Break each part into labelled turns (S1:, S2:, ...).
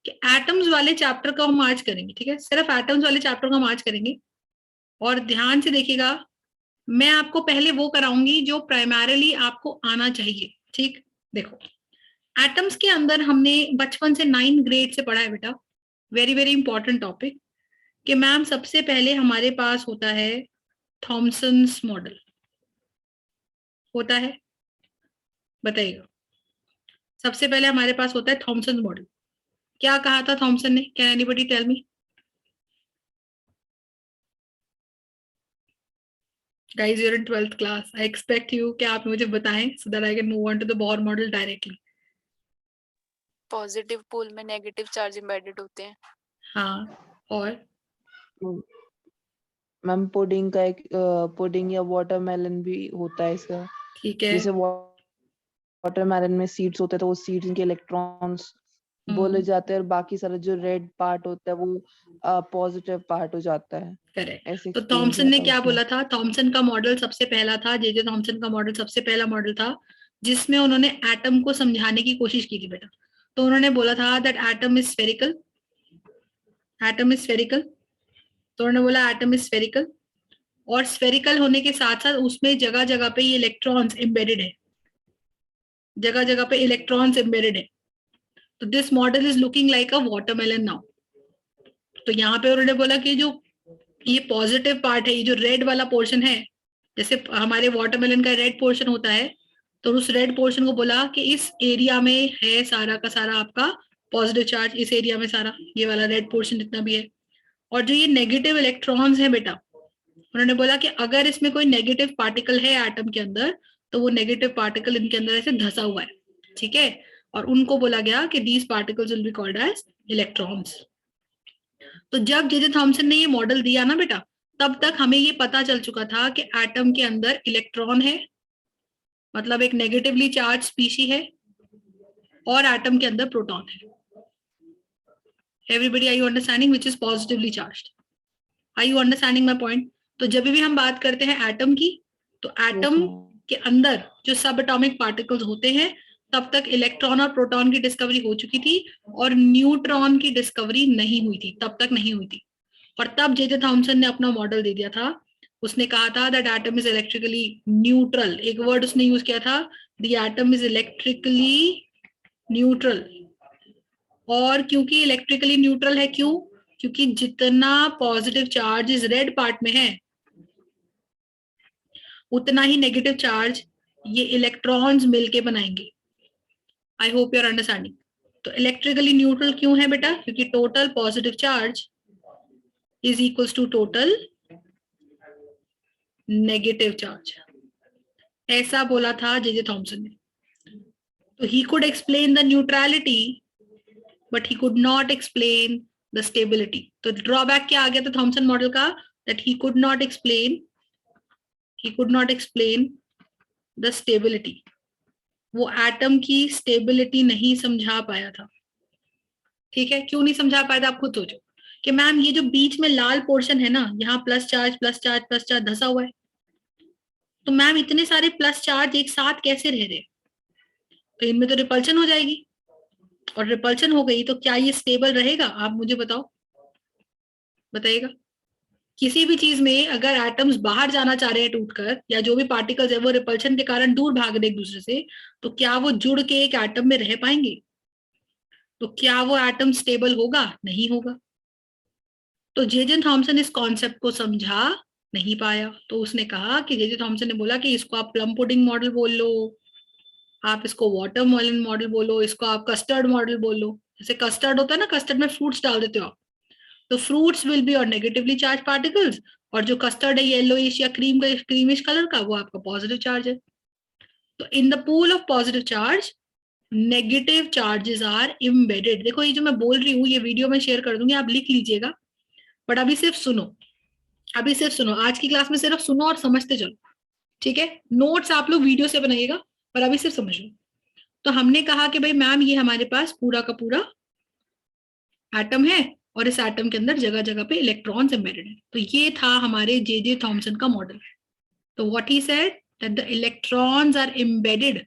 S1: कि एटम्स वाले चैप्टर को हम आज करेंगे, ठीक है, सिर्फ एटम्स वाले चैप्टर को हम आज करेंगे। और ध्यान से देखिएगा, मैं आपको पहले वो कराऊंगी जो प्राइमरीली आपको आना चाहिए, ठीक। देखो, एटम्स के अंदर हमने बचपन से 9 ग्रेड से पढ़ा है बेटा, वेरी वेरी इंपॉर्टेंट टॉपिक, कि मैम सबसे पहले हमारे पास होता है थॉमसन्स मॉडल। होता है, बताइएगा। सबसे पहले हमारे पास होता है थॉमसन मॉडल। क्या कहा था थॉमसन ने? Can anybody tell me? Guys, you're in 12th class, I expect you कि आप मुझे बताएं so that I can move on to the Bohr model directly.
S2: Positive pole में नेगेटिव चार्ज एम्बेडेड होते हैं।
S1: हाँ, और
S3: मैम पुडिंग का एक पुडिंग या वाटरमेलन भी होता है इसका।
S1: ठीक है।
S3: जैसे वाटरमेलन में सीड्स होते हैं तो वो सीड्स के इलेक्ट्रॉन्स बोले जाते हैं और बाकी सारा जो रेड पार्ट होता है वो पॉजिटिव पार्ट हो जाता है।
S1: करेक्ट।
S3: ऐसे
S1: तो
S3: एक्सप्लेन
S1: थॉमसन
S3: किया
S1: ने
S3: था
S1: क्या
S3: उसमें।
S1: बोला था? थॉमसन का मॉडल सबसे पहला था, जे थॉमसन का मॉडल सबसे पहला मॉडल था जिसमें उन्होंने एटम को समझाने की कोशिश की थी बेटा। तो उन्होंने बोला था that atom is spherical, atom is spherical. तो उन्होंने बोला एटम इज स्फेरिकल, और स्फेरिकल होने के साथ साथ उसमें जगह जगह पे ये इलेक्ट्रॉन्स एम्बेडेड है, जगह जगह पे इलेक्ट्रॉन्स एम्बेडेड है। तो this model is looking like a watermelon now. तो यहाँ पे उन्होंने बोला कि जो ये पॉजिटिव पार्ट है, ये जो रेड वाला पोर्शन है, जैसे हमारे वाटरमेलन का रेड पोर्शन होता है, तो उस रेड पोर्शन को बोला कि इस एरिया में है सारा का सारा आपका पॉजिटिव चार्ज, इस एरिया में सारा ये वाला रेड पोर्शन जितना भी है। और जो ये नेगेटिव इलेक्ट्रॉन्स है बेटा, उन्होंने बोला कि अगर इसमें कोई नेगेटिव पार्टिकल है एटम के अंदर, तो वो नेगेटिव पार्टिकल इनके अंदर ऐसे धंसा हुआ है, ठीक है। और उनको बोला गया कि these particles will be called as electrons. तो जब जे थॉमसन ने ये मॉडल दिया ना बेटा, तब तक हमें ये पता चल चुका था कि एटम के अंदर इलेक्ट्रॉन है, मतलब एक नेगेटिवली चार्ज स्पीशी है, और एटम के अंदर प्रोटॉन है। Everybody are you understanding which is positively charged? Are you understanding my point? तो जब भी हम बात करते हैं एटम की, तो एटम के अंदर जो सब एटॉमिक पार्टिकल्स होते हैं, तब तक इलेक्ट्रॉन और प्रोटॉन की डिस्कवरी हो चुकी थी, और न्यूट्रॉन की डिस्कवरी नहीं हुई थी, तब तक नहीं हुई थी। और तब जे थॉमसन ने अपना मॉडल दे दिया था। उसने कहा था that atom is electrically neutral. एक वर्ड उसने यूज किया था, the atom is electrically neutral. और क्योंकि इलेक्ट्रिकली न्यूट्रल है, क्यों? क्योंकि जितना पॉजिटिव चार्ज इस रेड पार्ट में है, उतना ही नेगेटिव चार्ज ये इलेक्ट्रॉन्स मिलके बनाएंगे। I hope you are understanding. तो इलेक्ट्रिकली न्यूट्रल क्यों है बेटा? क्योंकि total positive charge is equals to total negative charge. ऐसा बोला था जे थॉमसन ने। तो he could explain the neutrality, but he could not explain the stability. तो ड्रॉबैक क्या आ गया था थॉमसन मॉडल का? That he could not explain the stability. वो एटम की स्टेबिलिटी नहीं समझा पाया था, ठीक है। क्यों नहीं समझा पाया था? आप खुद सोचो कि मैम ये जो बीच में लाल पोर्शन है ना, यहाँ plus charge plus charge plus charge धसा हुआ है, तो मैम इतने सारे प्लस चार्ज एक साथ कैसे रह रहे? तो इनमें तो रिपल्शन हो जाएगी, और रिपल्शन हो गई तो क्या ये स्टेबल रहेगा? आप मुझे बताओ, बताइएगा। किसी भी चीज में अगर एटम्स बाहर जाना चाह रहे हैं टूटकर, या जो भी पार्टिकल्स है वो रिपल्शन के कारण दूर भाग रहे एक दूसरे से, तो क्या वो जुड़ के एक एटम में रह पाएंगे? तो क्या वो एटम स्टेबल होगा? नहीं होगा। तो जे थॉमसन इस कॉन्सेप्ट को समझा नहीं पाया। तो उसने कहा कि जे थॉमसन ने बोला कि इसको आप प्लम पुडिंग मॉडल बोल लो, आप इसको वाटरमेलन मॉडल बोलो, इसको आप कस्टर्ड मॉडल बोलो। जैसे कस्टर्ड होता है ना, कस्टर्ड में फ्रूट्स डाल देते हो आप, तो फ्रूट्स विल बी और नेगेटिवली चार्ज पार्टिकल्स, और जो कस्टर्ड है येलोइश या क्रीमिश कलर का, वो आपका पॉजिटिव चार्ज है। तो in the pool of positive charge negative charges are embedded. देखो ये जो मैं बोल रही हूँ, ये वीडियो में शेयर कर दूंगी, आप लिख लीजिएगा, बट अभी सिर्फ सुनो, अभी सिर्फ सुनो। आज की क्लास में सिर्फ सुनो और समझते चलो, ठीक है। नोट्स आप लोग वीडियो से बनाइएगा, पर अभी सिर्फ समझ लो। तो हमने कहा कि भाई मैम ये हमारे पास पूरा का पूरा एटम है, और इस एटम के अंदर जगह जगह पे इलेक्ट्रॉन्स एम्बेडेड है। तो ये था हमारे जे थॉमसन का मॉडल। तो what he said that the electrons are embedded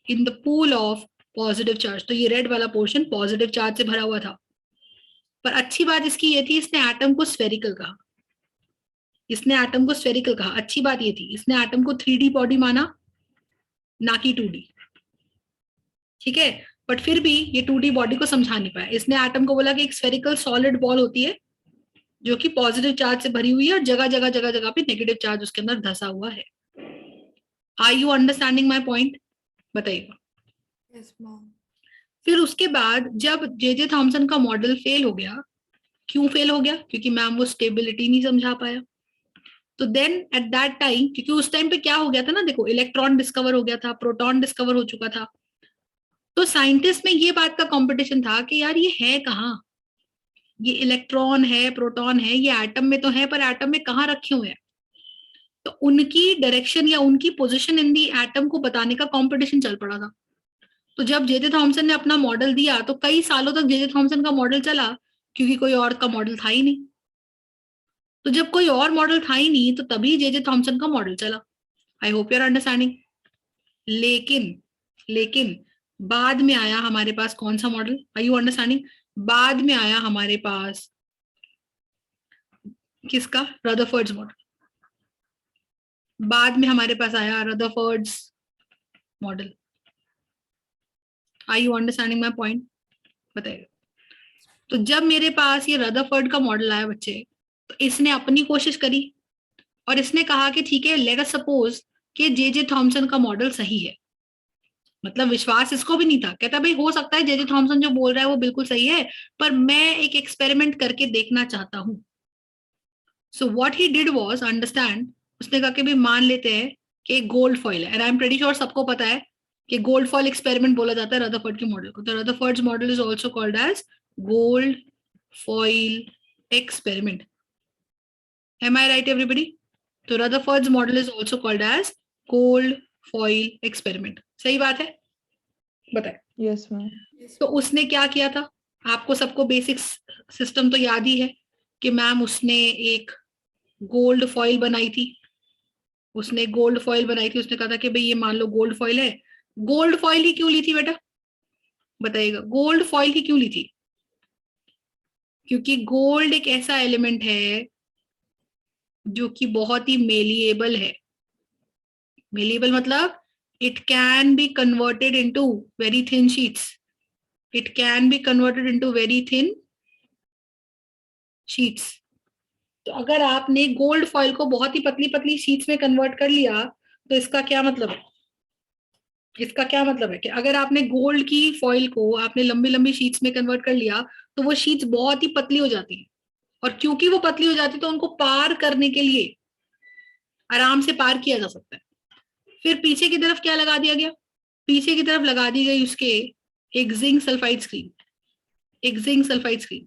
S1: in the pool of positive charge. तो ये रेड वाला पोर्शन पॉजिटिव चार्ज से भरा हुआ था, पर अच्छी बात इसकी ये थी, इसने एटम को स्फेरिकल कहा, इसने एटम को स्फेरिकल कहा। अच्छी बात ये थी, इसने एटम को 3D बॉडी माना, ना कि 2D। ठीक है, बट फिर भी ये 2D बॉडी को समझा नहीं पाया। इसने एटम को बोला कि एक स्फेरिकल सॉलिड बॉल होती है जो कि पॉजिटिव चार्ज से भरी हुई है और जगह जगह जगह जगह पे नेगेटिव चार्ज उसके अंदर धसा हुआ है। Are you understanding my point? बताइएगा।
S4: Yes ma'am.
S1: फिर उसके बाद जब जे थॉमसन का मॉडल फेल हो गया, क्यों फेल हो गया? क्योंकि मैम वो स्टेबिलिटी नहीं समझा पाया। तो देन एट दैट टाइम, क्योंकि उस टाइम पे क्या हो गया था ना, देखो इलेक्ट्रॉन डिस्कवर हो गया था, प्रोटॉन डिस्कवर हो चुका था, तो साइंटिस्ट में ये बात का कंपटीशन था कि यार ये है कहाँ, ये इलेक्ट्रॉन है, प्रोटॉन है, ये एटम में तो है, पर एटम में कहाँ रखे हुए हैं? तो उनकी डायरेक्शन या उनकी पोजीशन इन दी एटम को बताने का कंपटीशन चल पड़ा था। तो जब जे थॉमसन ने अपना मॉडल दिया तो कई सालों तक जे थॉमसन का मॉडल चला, क्योंकि कोई और का मॉडल था ही नहीं। तो जब कोई और मॉडल था ही नहीं तो तभी जे थॉमसन का मॉडल चला। I hope you are understanding. लेकिन बाद में आया हमारे पास कौन सा मॉडल? Are you understanding? बाद में आया हमारे पास किसका? Rutherford's model. बाद में हमारे पास आया Rutherford's model. Are you understanding my point? बताइए। तो जब मेरे पास ये रदरफोर्ड का मॉडल आया बच्चे, तो इसने अपनी कोशिश करी और इसने कहा कि ठीक है, लेट अस सपोज कि जे थॉमसन का मॉडल सही है। मतलब विश्वास इसको भी नहीं था, कहता भाई हो सकता है जे थॉमसन जो बोल रहा है वो बिल्कुल सही है, पर मैं एक एक्सपेरिमेंट करके देखना चाहता हूं। So what he did was understand, उसने कहा कि भाई मान लेते हैं कि एक गोल्ड फॉइल है, and I am pretty sure सबको पता है कि गोल्ड फॉइल एक्सपेरिमेंट बोला जाता है रदरफोर्ड के मॉडल को। तो Rutherford's model is also called as gold foil experiment. Am I right everybody? तो Rutherford's model is also called as gold foil experiment. सही बात है? बताए।
S3: Yes ma'am.
S1: तो उसने क्या किया था? आपको सबको बेसिक सिस्टम तो याद ही है कि मैम उसने एक गोल्ड फॉइल बनाई थी। उसने कहा था कि भाई ये मान लो गोल्ड फॉइल है। गोल्ड फॉइल ही क्यों ली थी बेटा? बताइएगा, गोल्ड फॉइल ही क्यों ली थी? क्योंकि गोल्ड एक ऐसा एलिमेंट है जो कि बहुत ही मेलिएबल है। मेलिएबल मतलब it can be converted into very thin sheets. It can be converted into very thin sheets. तो अगर आपने गोल्ड फॉइल को बहुत ही पतली पतली शीट्स में कन्वर्ट कर लिया तो इसका क्या मतलब है? इसका क्या मतलब है कि अगर आपने गोल्ड की फॉइल को आपने लंबी लंबी शीट्स में कन्वर्ट कर लिया तो वो शीट्स बहुत ही पतली हो जाती है, और क्योंकि वो पतली हो जाती है तो उनको पार करने के लिए आराम से पार किया जा सकता है। फिर पीछे की तरफ क्या लगा दिया गया? पीछे की तरफ लगा दी गई उसके एक जिंक सल्फाइड स्क्रीन। एक जिंक सल्फाइड स्क्रीन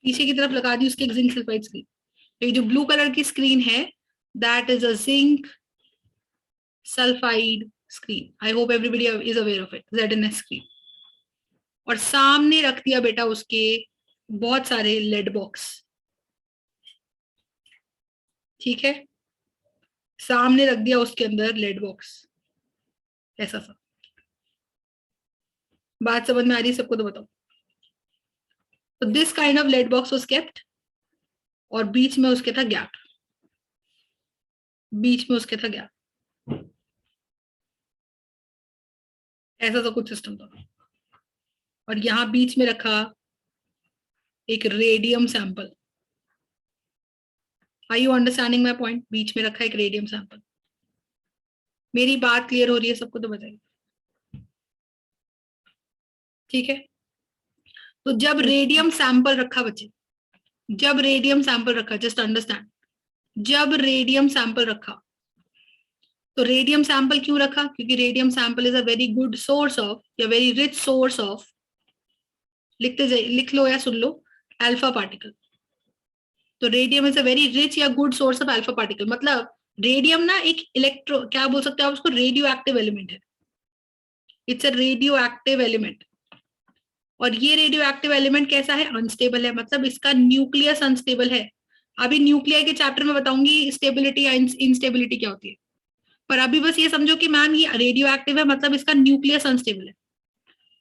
S1: पीछे की तरफ लगा दी उसके एक जिंक सल्फाइड स्क्रीन। तो ये जो ब्लू कलर की स्क्रीन है that is a zinc sulphide screen. I hope everybody is aware of it, ZNS screen. और सामने रख दिया बेटा उसके बहुत सारे लेड बॉक्स। ठीक है, सामने रख दिया उसके अंदर लेड बॉक्स, ऐसा सा। बात समझ में आ रही है सबको? तो बताओ। तो this kind of lead box was kept, और बीच में उसके था गैप। बीच में उसके था गैप, ऐसा सा कुछ सिस्टम था। और यहां बीच में रखा एक radium sample. Are you understanding my point? बीच में रखा एक रेडियम सैंपल। मेरी बात क्लियर हो रही है सबको? तो बताइए। ठीक है, तो जब रेडियम सैंपल रखा बच्चे, जब रेडियम सैंपल रखा, जस्ट अंडरस्टैंड, जब रेडियम सैंपल रखा, तो रेडियम सैंपल क्यों रखा? क्योंकि radium sample is a very good source of या वेरी रिच सोर्स ऑफ, लिखते जाइए, लिख लो या सुन लो, अल्फा पार्टिकल। तो radium is a very rich या good source of alpha particle. मतलब रेडियम ना एक इलेक्ट्रो, क्या बोल सकते हैं आप उसको, रेडियो एक्टिव एलिमेंट है। It's a radio active element. और ये रेडियो एक्टिव एलिमेंट कैसा है? अनस्टेबल है, मतलब इसका न्यूक्लियस अनस्टेबल है। अभी न्यूक्लियर के चैप्टर में बताऊंगी स्टेबिलिटी या इनस्टेबिलिटी क्या होती है, पर अभी बस ये समझो कि मैम ये रेडियो एक्टिव है, मतलब इसका न्यूक्लियस अनस्टेबल है।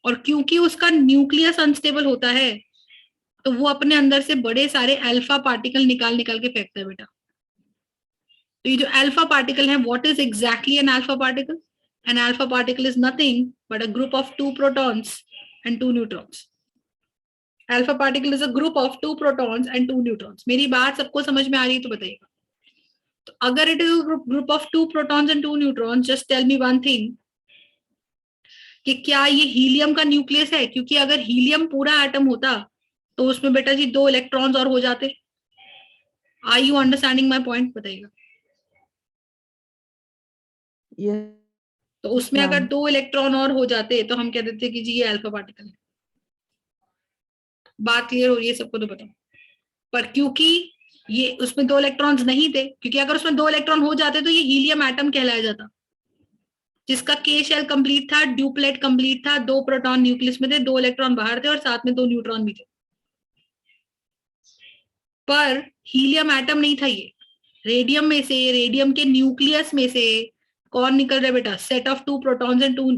S1: और क्योंकि उसका न्यूक्लियस अनस्टेबल होता है, तो वो अपने अंदर से बड़े सारे अल्फा पार्टिकल निकाल निकाल के फेंकता है बेटा। तो ये जो अल्फा पार्टिकल है, what is exactly an alpha particle? An alpha particle is nothing but a group of 2 protons and 2 neutrons. Alpha particle is a group of 2 protons and 2 neutrons. मेरी बात सबको समझ में आ रही है तो बताइएगा। तो अगर it is a group of 2 protons and 2 neutrons, just tell me one thing, कि क्या ये हीलियम का न्यूक्लियस है? क्योंकि अगर हीलियम पूरा एटम होता तो उसमें बेटा जी 2 इलेक्ट्रॉन्स और हो जाते। Are you understanding my point? बताइएगा।
S3: ये
S1: तो उसमें अगर
S3: मैम
S1: 2 इलेक्ट्रॉन और हो जाते तो हम कह देते कि जी ये अल्फा पार्टिकल है। बात क्लियर हो रही है सबको? तो बताओ। पर क्योंकि ये उसमें 2 इलेक्ट्रॉन्स नहीं थे, क्योंकि अगर उसमें 2 इलेक्ट्रॉन हो जाते तो ये हीलियम एटम कहलाया जाता, जिसका के शेल कंप्लीट था, ड्यूप्लेट कंप्लीट था, 2 प्रोटॉन न्यूक्लियस में थे, 2 इलेक्ट्रॉन बाहर थे और साथ में 2 न्यूट्रॉन भी थे। पर हीलियम एटम नहीं था ये। रेडियम में से, रेडियम के न्यूक्लियस में से कौन निकल रहा है बेटा? Set of 2 protons and 2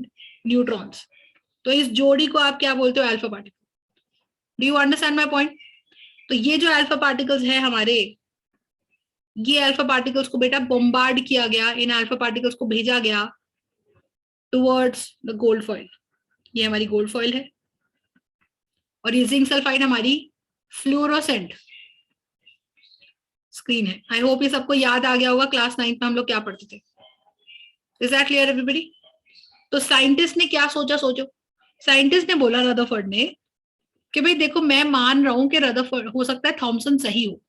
S1: neutrons. तो इस जोड़ी को आप क्या बोलते हो? Alpha particle. Do you understand my point? तो ये जो अल्फा पार्टिकल्स है हमारे, ये अल्फा पार्टिकल्स को बेटा बॉम्बार्ड किया गया, इन अल्फा पार्टिकल्स को भेजा गया टुवर्ड्स द गोल्ड फॉइल। ये हमारी गोल्ड फॉइल है और ये जिंक सल्फाइड हमारी फ्लोरोसेंट स्क्रीन है। आई होप ये सबको याद आ गया होगा क्लास 9 में हम लोग क्या पढ़ते थे। Is that clear everybody? तो साइंटिस्ट ने क्या सोचा? सोचो, साइंटिस्ट ने बोला रदरफोर्ड ने कि भाई देखो, मैं मान रहा हूं कि रदरफोर्ड, हो सकता है थॉमसन सही हो।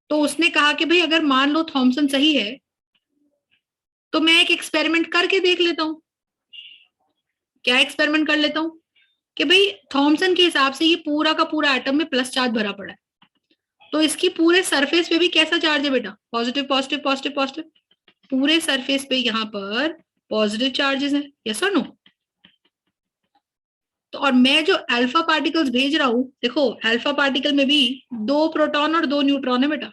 S1: तो उसने कहा कि भाई अगर मान लो थॉमसन सही है तो मैं एक एक्सपेरिमेंट करके देख लेता हूं। क्या एक्सपेरिमेंट कर लेता हूं? कि भाई थॉमसन के हिसाब से ये पूरा का पूरा एटम में प्लस चार्ज भरा पड़ा है, तो इसकी पूरे सरफेस पे भी कैसा चार्ज है बेटा? Positive positive positive positive. पूरे सरफेस पे यहाँ पर पॉजिटिव चार्जेस हैं, यस और नो? तो और मैं जो अल्फा पार्टिकल्स भेज रहा हूं, देखो अल्फा पार्टिकल में भी 2 प्रोटॉन और 2 न्यूट्रॉन है बेटा।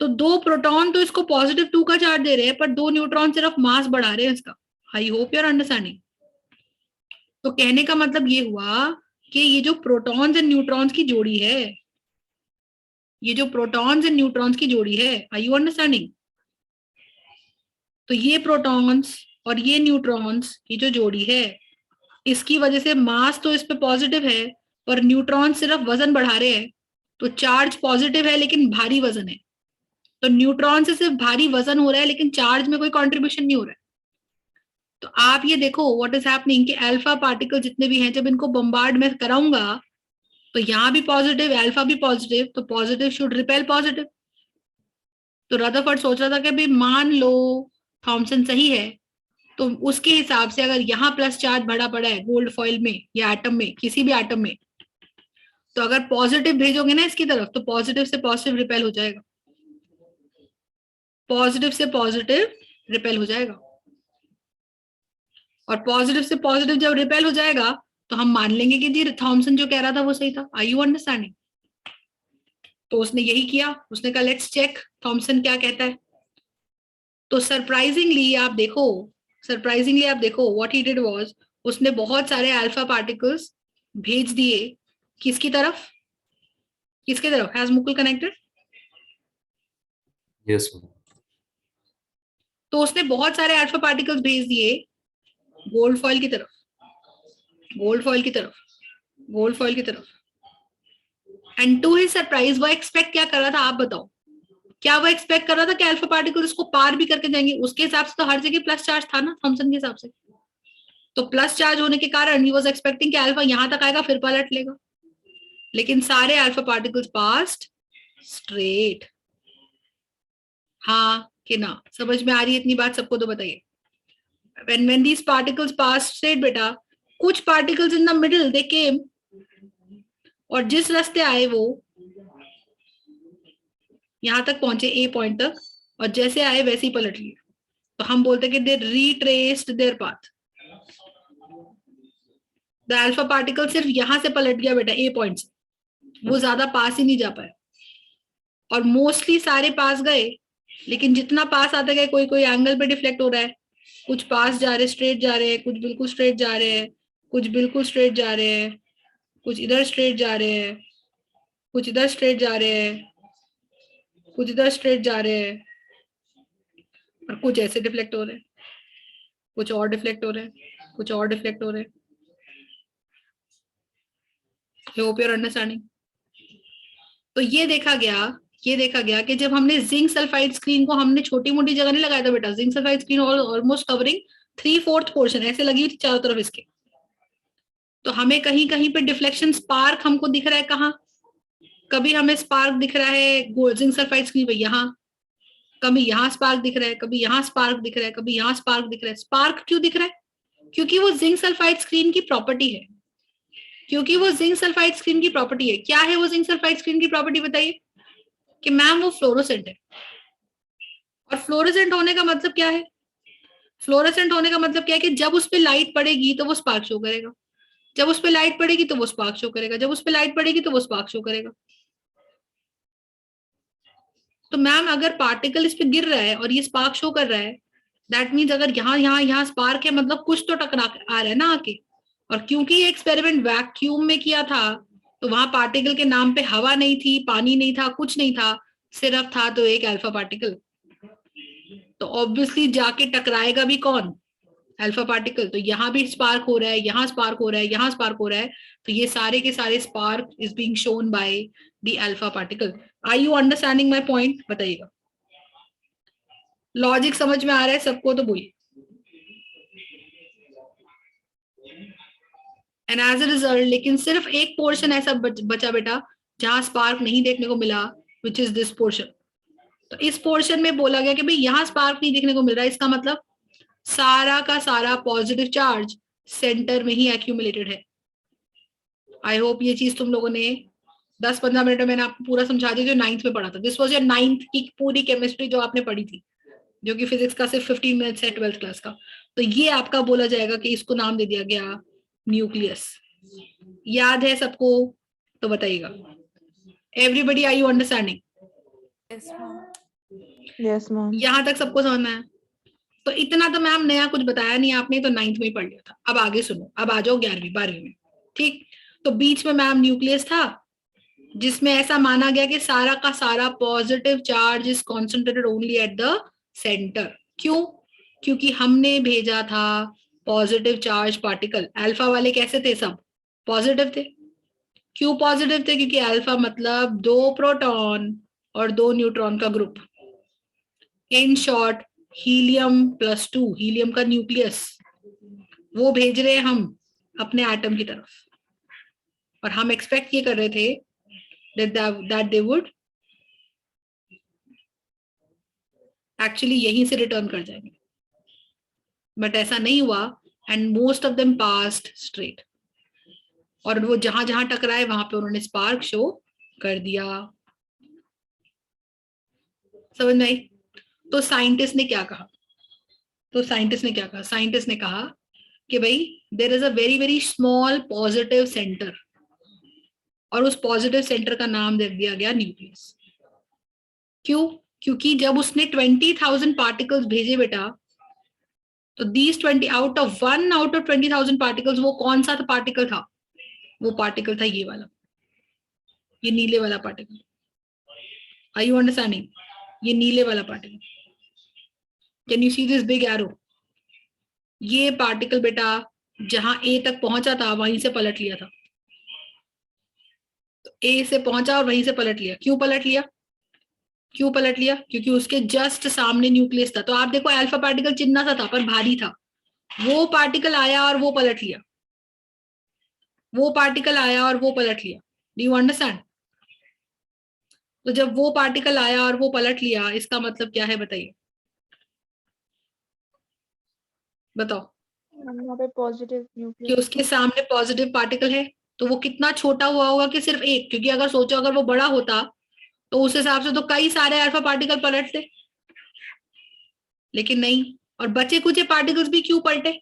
S1: तो 2 प्रोटॉन तो इसको पॉजिटिव 2 का चार्ज दे रहे हैं, पर 2 न्यूट्रॉन सिर्फ मास बढ़ा रहे हैं इसका। I hope you are understanding. तो कहने का मतलब ये हुआ कि ये जो प्रोटॉन्स एंड न्यूट्रॉन्स की जोड़ी है, ये जो प्रोटॉन्स एंड न्यूट्रॉन्स की जोड़ी है, आई यू अंडरस्टैंडिंग? तो ये प्रोटॉन्स और ये न्यूट्रॉन्स की जो जोड़ी है, इसकी वजह से मास तो इस पे पॉजिटिव है, पर न्यूट्रॉन सिर्फ वजन बढ़ा रहे हैं। तो चार्ज पॉजिटिव है लेकिन भारी वजन है। तो न्यूट्रॉन से सिर्फ भारी वजन हो रहा है लेकिन चार्ज में कोई कंट्रीब्यूशन नहीं हो रहा है। तो आप ये देखो व्हाट इज हैपनिंग कि अल्फा पार्टिकल जितने भी हैं, जब इनको बम्बार्ड में कराऊंगा तो यहाँ भी पॉजिटिव, अल्फा भी पॉजिटिव, तो पॉजिटिव शुड रिपेल पॉजिटिव। तो रदरफोर्ड सोच रहा था कि भाई मान लो थॉमसन सही है, तो उसके हिसाब से अगर यहाँ प्लस चार्ज भरा पड़ा है गोल्ड फॉइल में या एटम में, किसी भी एटम में, तो अगर पॉजिटिव भेजोगे ना इसकी तरफ तो पॉजिटिव से पॉजिटिव रिपेल हो जाएगा, पॉजिटिव से पॉजिटिव रिपेल हो जाएगा। और पॉजिटिव से पॉजिटिव जब रिपेल हो जाएगा तो हम मान लेंगे कि जी थॉमसन जो कह रहा था वो सही था। Are you understanding? तो उसने यही किया, उसने कहा लेट्स चेक थॉमसन क्या कहता है। तो सरप्राइजिंगली आप देखो व्हाट ही डिड वाज, उसने बहुत सारे अल्फा पार्टिकल्स भेज दिए किसकी तरफ? किसके तरफ? Has Mukul connected?
S4: Yes ma'am.
S1: तो उसने बहुत सारे अल्फा पार्टिकल्स भेज दिए गोल्ड फॉइल की तरफ, गोल्ड फॉइल की तरफ, गोल्ड फॉइल की तरफ। एंड टू हिज सरप्राइज वो एक्सपेक्ट क्या कर रहा था? आप बताओ, क्या वो एक्सपेक्ट कर रहा था कि अल्फा पार्टिकल इसको पार भी करके जाएंगे? उसके हिसाब से तो हर जगह प्लस चार्ज था ना थॉमसन के हिसाब से। तो प्लस चार्ज होने के कारण ही वाज एक्सपेक्टिंग कि अल्फा यहां तक आएगा फिर पलट लेगा, लेकिन सारे अल्फा पार्टिकल्स पास्ड स्ट्रेट। हाँ कि ना? समझ में आ रही है इतनी बात सबको? तो बताइए। when these particles passed straight बेटा, कुछ पार्टिकल्स इन द मिडिल दे केम, और जिस रास्ते आए वो यहां तक पहुंचे ए पॉइंट तक, और जैसे आए वैसे ही पलट लिए। तो हम बोलते कि they retraced their path. The alpha particle सिर्फ यहां से पलट गया बेटा ए पॉइंट से, वो ज्यादा पास ही नहीं जा पाया। और मोस्टली सारे पास गए, लेकिन जितना पास आते गए कोई कोई एंगल पे डिफ्लेक्ट हो रहा है, कुछ पास जा रहे स्ट्रेट जा रहे हैं, कुछ बिल्कुल स्ट्रेट जा रहे हैं, कुछ बिल्कुल स्ट्रेट जा रहे हैं, कुछ इधर स्ट्रेट जा रहे हैं, कुछ इधर स्ट्रेट जा रहे हैं, कुछ इधर स्ट्रेट जा रहे हैं, और कुछ ऐसे डिफ्लेक्ट हो रहे हैं, कुछ और डिफ्लेक्ट हो रहे हैं, कुछ और डिफ्लेक्ट हो रहे हैं। I hope you are understanding. तो ये देखा गया कि जब हमने जिंक सल्फाइड स्क्रीन को हमने छोटी मोटी जगह नहीं लगाया था बेटा, zinc sulphide screen almost covering 3/4 portion ऐसे लगी थी चारों तरफ इसके। तो हमें कहीं कहीं पे डिफ्लेक्शन स्पार्क हमको दिख रहा है, कहाँ? कभी हमें स्पार्क दिख रहा है जिंक सल्फाइड स्क्रीन पे यहाँ, कभी यहाँ स्पार्क दिख रहा है, कभी यहाँ स्पार्क दिख रहा है, कभी यहाँ स्पार्क दिख रहा है। स्पार्क क्यों दिख रहा है? क्योंकि वो जिंक सल्फाइड स्क्रीन की प्रॉपर्टी है, क्योंकि वो जिंक सल्फाइड स्क्रीन की प्रॉपर्टी है। क्या है वो जिंक सल्फाइड स्क्रीन की प्रॉपर्टी बताइए? कि मैम वो फ्लोरोसेंट है। और फ्लोरोसेंट होने का मतलब क्या है? फ्लोरोसेंट होने का मतलब क्या है कि जब उस पर लाइट पड़ेगी तो वो स्पार्क शो करेगा, जब उस पर लाइट पड़ेगी तो वो स्पार्क शो करेगा, जब उस पर लाइट पड़ेगी तो वो स्पार्क शो करेगा। तो मैम अगर पार्टिकल इस पे गिर रहा है और ये स्पार्क शो कर रहा है, दैट मीन्स अगर यहाँ स्पार्क है, मतलब कुछ तो टकरा आ रहा है ना आके। और क्योंकि ये एक्सपेरिमेंट वैक्यूम में किया था, तो वहां पार्टिकल के नाम पे हवा नहीं थी, पानी नहीं था, कुछ नहीं था, सिर्फ था तो एक अल्फा पार्टिकल। तो ऑब्वियसली जाके टकराएगा भी कौन? Alpha particle. तो यहाँ भी स्पार्क हो रहा है, यहाँ स्पार्क हो रहा है, यहाँ स्पार्क हो रहा है, तो ये सारे के सारे spark is being shown by the alpha particle. Are you understanding my point? बताइएगा, लॉजिक समझ में आ रहा है सबको? तो बोलिए। एंड एज अ रिजल्ट, लेकिन सिर्फ एक पोर्शन ऐसा बचा बेटा जहां स्पार्क नहीं देखने को मिला, विच इज दिस पोर्शन। तो इस पोर्शन में बोला गया कि भाई यहाँ स्पार्क नहीं देखने को मिल रहा है, इसका मतलब सारा का सारा पॉजिटिव चार्ज सेंटर में ही एक्यूमुलेटेड है। आई होप ये चीज तुम लोगों ने 10-15 मिनट में मैंने आपको पूरा समझा दिया, जो 9th में पढ़ा था। दिस वाज योर 9th की पूरी केमिस्ट्री जो आपने पढ़ी थी, जो कि फिजिक्स का सिर्फ 15 मिनट्स है 12th क्लास का। तो ये आपका बोला जाएगा कि इसको नाम दे दिया गया न्यूक्लियस। याद है सबको? तो बताइएगा। Everybody, are you understanding?
S3: Yes ma'am.
S1: यहां तक सबको समझ में है? तो इतना तो मैम नया कुछ बताया नहीं आपने, तो 9th में ही पढ़ लिया था। अब आगे सुनो, अब आ जाओ 11वीं 12वीं में। ठीक, तो बीच में मैम न्यूक्लियस था, जिसमें ऐसा माना गया कि सारा का सारा positive charge is concentrated only at the centre. क्यों? क्योंकि हमने भेजा था पॉजिटिव चार्ज पार्टिकल। अल्फा वाले कैसे थे? सब पॉजिटिव थे। क्यों पॉजिटिव थे? क्योंकि अल्फा मतलब 2 प्रोटॉन और 2 न्यूट्रॉन का ग्रुप। इन शॉर्ट हीलियम+2, हीलियम का न्यूक्लियस वो भेज रहे हैं हम अपने एटम की तरफ, और हम एक्सपेक्ट ये कर रहे थे that they would actually यहीं से रिटर्न कर जाएंगे, बट ऐसा नहीं हुआ। And most of them passed straight, और वो जहां जहां टकराए वहां पे उन्होंने स्पार्क शो कर दिया। समझ में आई? तो साइंटिस्ट ने क्या कहा? साइंटिस्ट ने कहा कि भाई there is a very very small positive centre, और उस पॉजिटिव सेंटर का नाम दे दिया गया न्यूक्लियस। क्यों? क्योंकि जब उसने 20,000 पार्टिकल्स भेजे बेटा, तो दीज 20 आउट ऑफ 20,000 पार्टिकल्स, वो कौन सा पार्टिकल था? वो पार्टिकल था ये वाला, ये नीले वाला पार्टिकल। Are you understanding? ये नीले वाला particle, can you see this big arrow? ये पार्टिकल बेटा जहां ए तक पहुंचा था वहीं से पलट लिया था। तो ए से पहुंचा और वहीं से पलट लिया। क्यों पलट लिया? क्योंकि उसके जस्ट सामने न्यूक्लियस था। तो आप देखो अल्फा पार्टिकल चिन्ना सा था पर भारी था, वो पार्टिकल आया और वो पलट लिया, डू यू अंडरस्टैंड? तो जब वो पार्टिकल आया और वो पलट लिया, इसका मतलब क्या है बताइए? बताओ।
S3: यहाँ पे पॉजिटिव
S1: कि
S3: न्यूक्लियस
S1: उसके सामने पॉजिटिव पार्टिकल है, तो वो कितना छोटा हुआ होगा कि सिर्फ एक। क्योंकि अगर सोचो अगर वो बड़ा होता तो उस हिसाब से तो कई सारे अल्फा पार्टिकल पलटते, लेकिन नहीं। और बचे कुछ पार्टिकल्स भी क्यों पलटे?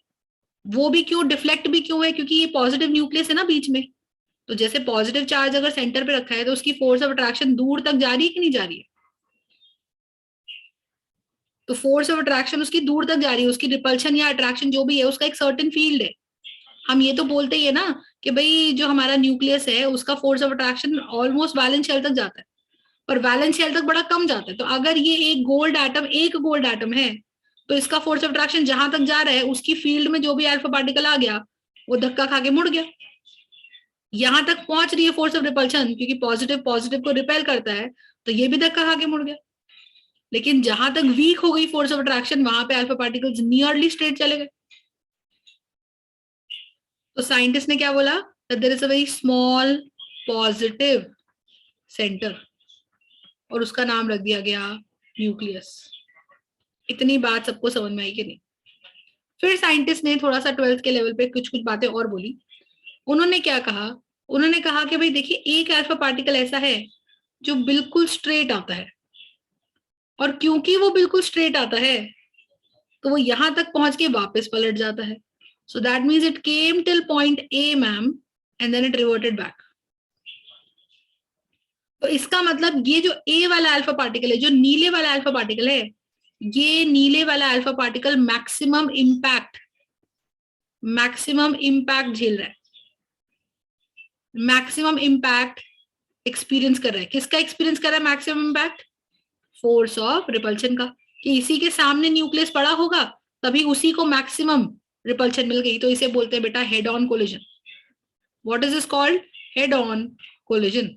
S1: वो भी क्यों डिफ्लेक्ट भी क्यों है? क्योंकि ये पॉजिटिव न्यूक्लियस है ना बीच में। तो जैसे पॉजिटिव चार्ज अगर सेंटर पे रखा है तो उसकी फोर्स ऑफ अट्रैक्शन दूर तक जा रही है कि नहीं जा रही है? तो फोर्स ऑफ अट्रैक्शन उसकी दूर तक जा रही है, उसकी रिपल्शन या अट्रैक्शन जो भी है उसका एक सर्टेन फील्ड है। हम ये तो बोलते ही है ना कि भाई जो हमारा न्यूक्लियस है उसका force of attraction almost valence shell तक जाता है, पर वैलेंस शेल तक बड़ा कम जाता है। तो अगर ये एक गोल्ड एटम है, तो इसका फोर्स ऑफ अट्रैक्शन जहां तक जा रहा है उसकी फील्ड में जो भी अल्फा पार्टिकल आ गया वो धक्का खा के मुड़ गया। यहां तक पहुंच रही है फोर्स ऑफ रिपल्शन, क्योंकि पॉजिटिव पॉजिटिव को रिपेल करता है, तो ये भी धक्का खा के मुड़ गया। लेकिन जहां तक वीक हो गई फोर्स ऑफ अट्रैक्शन, वहां पे अल्फा पार्टिकल्स नियरली स्ट्रेट चले गए। तो साइंटिस्ट ने क्या बोला, that there is a very small positive centre, और उसका नाम रख दिया गया न्यूक्लियस। इतनी बात सबको समझ में आई कि नहीं? फिर साइंटिस्ट ने थोड़ा सा 12th के लेवल पे कुछ कुछ बातें और बोली। उन्होंने क्या कहा, उन्होंने कहा कि भाई देखिए, एक अल्फा पार्टिकल ऐसा है जो बिल्कुल स्ट्रेट आता है, और क्योंकि वो बिल्कुल स्ट्रेट आता है तो वो यहां तक पहुंच के वापस पलट जाता है। So that means it came till point A ma'am, and then it reverted back. तो इसका मतलब ये जो ए वाला अल्फा पार्टिकल है, जो नीले वाला अल्फा पार्टिकल है, ये नीले वाला अल्फा पार्टिकल मैक्सिमम इंपैक्ट झेल रहा है, मैक्सिमम इंपैक्ट एक्सपीरियंस कर रहा है। किसका एक्सपीरियंस कर रहा है maximum impact? Force of repulsion का, कि इसी के सामने न्यूक्लियस पड़ा होगा तभी उसी को मैक्सिमम रिपल्शन मिल गई। तो इसे बोलते हैं बेटा head on collision. What is this called? Head on collision.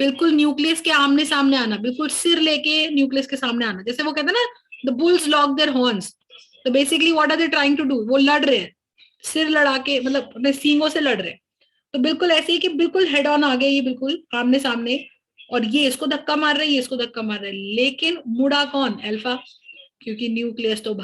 S1: बिल्कुल न्यूक्लियस के आमने सामने आना, बिल्कुल सिर लेके न्यूक्लियस के सामने आना। जैसे वो कहते हैं ना, the bulls lock their horns. तो basically what are they trying to do? वो लड़ रहे हैं, सिर लड़ा के, मतलब अपने सींगों से लड़ रहे हैं। तो बिल्कुल ऐसे ही कि बिल्कुल हेड ऑन आ गए, ये बिल्कुल आमने सामने, और ये इसको धक्का मार रहा है, ये इसको धक्का मार रहा है, लेकिन मुड़ा कौन? अल्फा, क्योंकि न्यूक्लियस तो